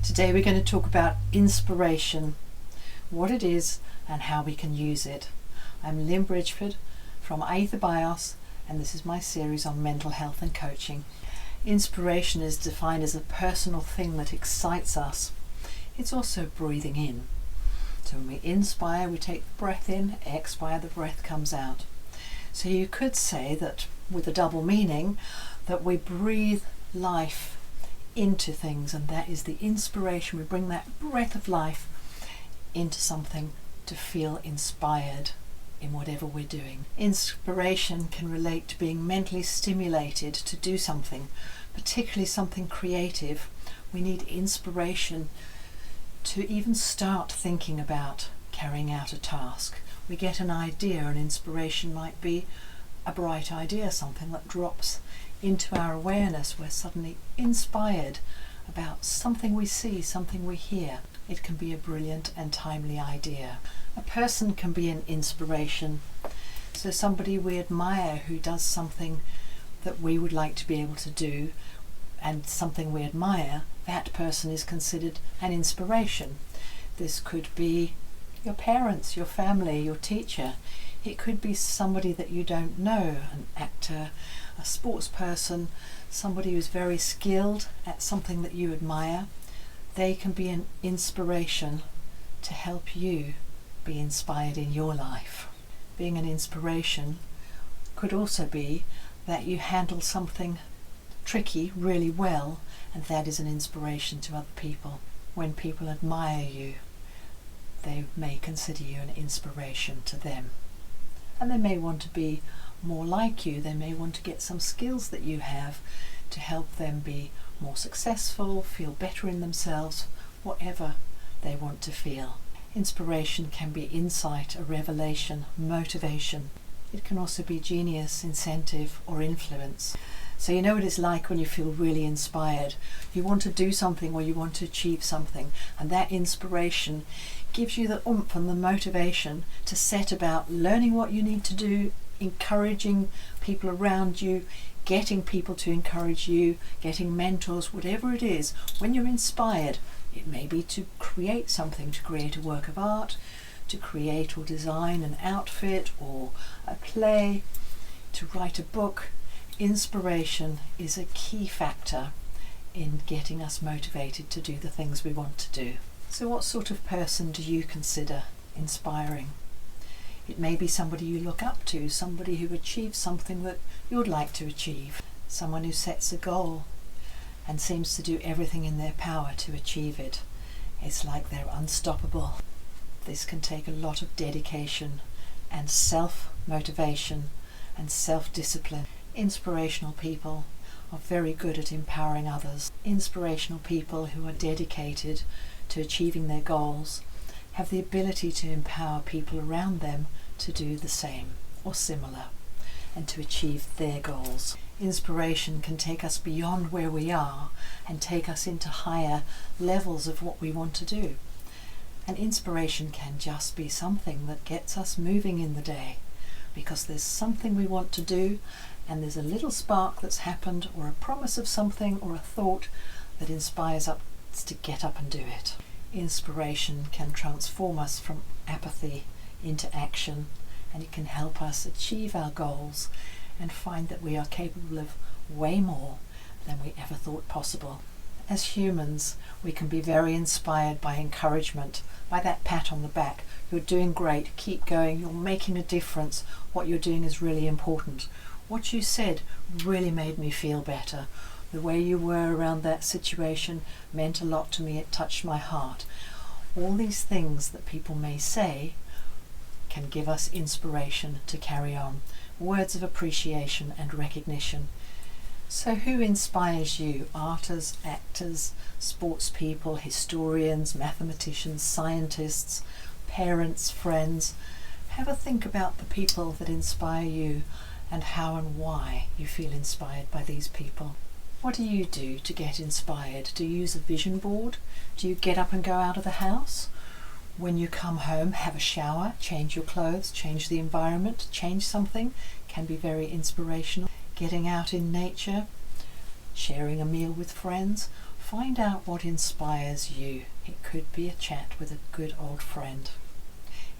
Today we're going to talk about inspiration, what it is and how we can use it. I'm Lynn Bridgford from Aether Bios, and this is my series on mental health and coaching. Inspiration is defined as a personal thing that excites us. It's also breathing in. So when we inspire, we take the breath in, expire, the breath comes out. So you could say that with a double meaning, that we breathe life into things, and that is the inspiration. We bring that breath of life into something to feel inspired in whatever we're doing. Inspiration can relate to being mentally stimulated to do something, particularly something creative. We need inspiration to even start thinking about carrying out a task. We get an idea, and inspiration might be a bright idea, something that drops into our awareness. We're suddenly inspired about something we see, something we hear. It can be a brilliant and timely idea. A person can be an inspiration. So somebody we admire who does something that we would like to be able to do, and something we admire, that person is considered an inspiration. This could be your parents, your family, your teacher. It could be somebody that you don't know, an actor, a sports person, somebody who's very skilled at something that you admire. They can be an inspiration to help you be inspired in your life. Being an inspiration could also be that you handle something tricky really well, and that is an inspiration to other people. When people admire you, they may consider you an inspiration to them. And they may want to be more like you. They may want to get some skills that you have to help them be more successful, feel better in themselves, whatever they want to feel. Inspiration can be insight, a revelation, motivation. It can also be genius, incentive, or influence. So you know what it's like when you feel really inspired. You want to do something or you want to achieve something, and that inspiration gives you the oomph and the motivation to set about learning what you need to do, encouraging people around you, getting people to encourage you, getting mentors, whatever it is. When you're inspired, it may be to create something, to create a work of art, to create or design an outfit or a play, to write a book. Inspiration is a key factor in getting us motivated to do the things we want to do. So what sort of person do you consider inspiring? It may be somebody you look up to, somebody who achieves something that you'd like to achieve, someone who sets a goal and seems to do everything in their power to achieve it. It's like they're unstoppable. This can take a lot of dedication and self-motivation and self-discipline. Inspirational people are very good at empowering others. Inspirational people who are dedicated to achieving their goals have the ability to empower people around them to do the same or similar and to achieve their goals. Inspiration can take us beyond where we are and take us into higher levels of what we want to do. And inspiration can just be something that gets us moving in the day, because there's something we want to do, and there's a little spark that's happened, or a promise of something, or a thought that inspires us to get up and do it. Inspiration can transform us from apathy into action, and it can help us achieve our goals and find that we are capable of way more than we ever thought possible. As humans, we can be very inspired by encouragement, by that pat on the back. You're doing great, keep going, you're making a difference, what you're doing is really important. What you said really made me feel better. The way you were around that situation meant a lot to me, it touched my heart. All these things that people may say can give us inspiration to carry on. Words of appreciation and recognition. So who inspires you? Artists, actors, sports people, historians, mathematicians, scientists, parents, friends. Have a think about the people that inspire you and how and why you feel inspired by these people. What do you do to get inspired? Do you use a vision board? Do you get up and go out of the house? When you come home, have a shower, change your clothes, change the environment, change something, can be very inspirational. Getting out in nature, sharing a meal with friends, Find out what inspires you. It could be a chat with a good old friend.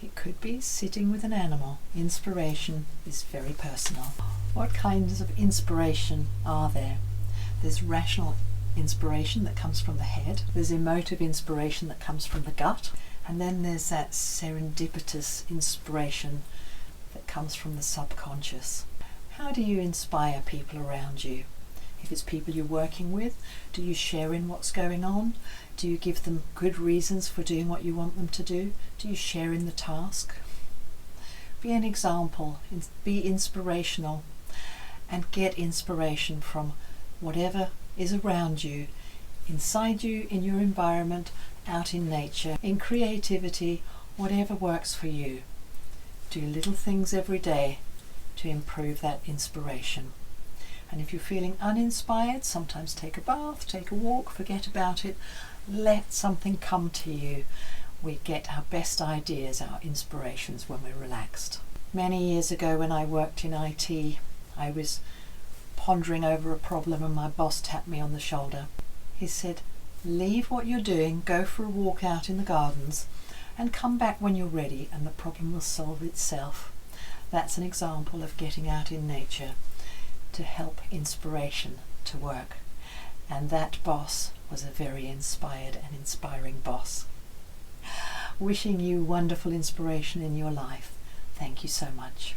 It could be sitting with an animal. Inspiration is very personal. What kinds of inspiration are there? There's rational inspiration that comes from the head. There's emotive inspiration that comes from the gut. And then there's that serendipitous inspiration that comes from the subconscious. How do you inspire people around you? If it's people you're working with, do you share in what's going on? Do you give them good reasons for doing what you want them to do? Do you share in the task? Be an example, be inspirational, and get inspiration from whatever is around you, inside you, in your environment, out in nature, in creativity, whatever works for you. Do little things every day to improve that inspiration. And if you're feeling uninspired, sometimes take a bath, take a walk, forget about it, let something come to you. We get our best ideas, our inspirations when we're relaxed. Many years ago when I worked in IT, I was pondering over a problem and my boss tapped me on the shoulder. He said, leave what you're doing, go for a walk out in the gardens and come back when you're ready and the problem will solve itself. That's an example of getting out in nature to help inspiration to work. And that boss was a very inspired and inspiring boss. Wishing you wonderful inspiration in your life. Thank you so much.